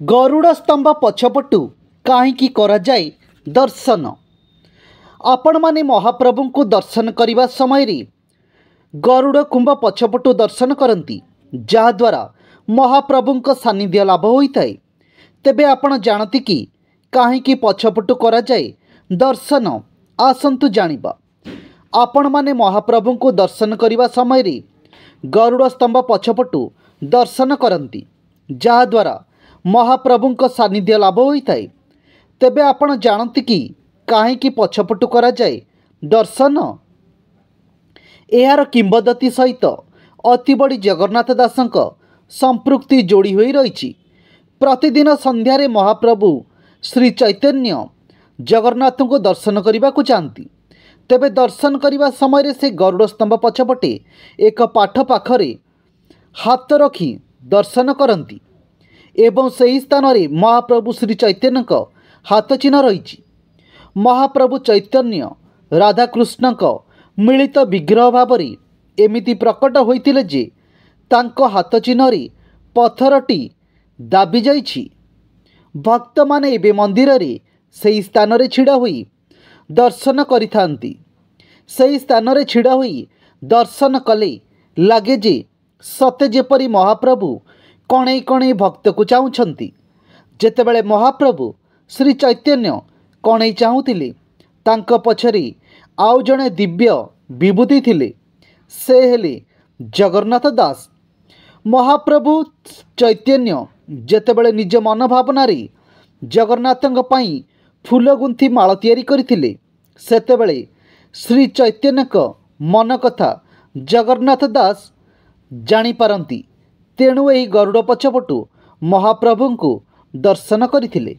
गरुड़ स्तंभ पछपटू कहीं कराए दर्शन। आपण माने महाप्रभु को दर्शन करने समय गरुड़ कुंभ पछपटू दर्शन करती जहाद्वारा महाप्रभु सानिध्य लाभ होता है। तेबे आपण जानती कि कहीं पछपटू कराए दर्शन। आसतु जानिबा। आपण माने महाप्रभु को दर्शन करने समय गरुड़ स्तंभ पछपटू दर्शन करती जहाद्वारा महाप्रभु सानिध्य लाभ होता है। तेबे आपण जानती कि कहीं पछपटू कराए दर्शन। यार किंबदंती सहित अति बड़ी जगन्नाथ दासक संपृक्ति जोड़ी हो रही। प्रतिदिन संध्यारे महाप्रभु श्री चैतन्य जगन्नाथ को दर्शन करने को चाहती। तेबे दर्शन करने समय से गरुड़ स्तंभ पछपटे एक पाठ पाखरे हाथ रखी दर्शन करती एवं सही स्थान में महाप्रभु श्री चैतन्य हाथ चिन्ह रही। महाप्रभु चैतन्य राधाकृष्ण मिलित विग्रह भाव एमिति प्रकट होइतिले जे तांको हाथ चिन्ह पत्थरटी दाबी जाइछि। भक्त माने एबे मंदिर रे सही स्थान रे छिड़ा हुई दर्शन करिथांती। सही स्थान रे छिड़ा हुई दर्शन कले लागे जे सते जेपरी महाप्रभु कणै कणै भक्त को चाहुछंती। जेतेबेले महाप्रभु श्री चैतन्य कणै चाहुथिले तांको पछरे आउ जणे दिव्य विभूति थिले, से हेले जगन्नाथ दास। महाप्रभु चैतन्य जेतेबेले निज मन भावना रे जगन्नाथंक पई फूल गुंथि माळ तैयारी करथिले सेतेबेले श्री चैतन्यक मन कथा जगन्नाथ दास जानी पारंती। तेणु एही गरुड़ पछपटू महाप्रभु को दर्शन करथिले।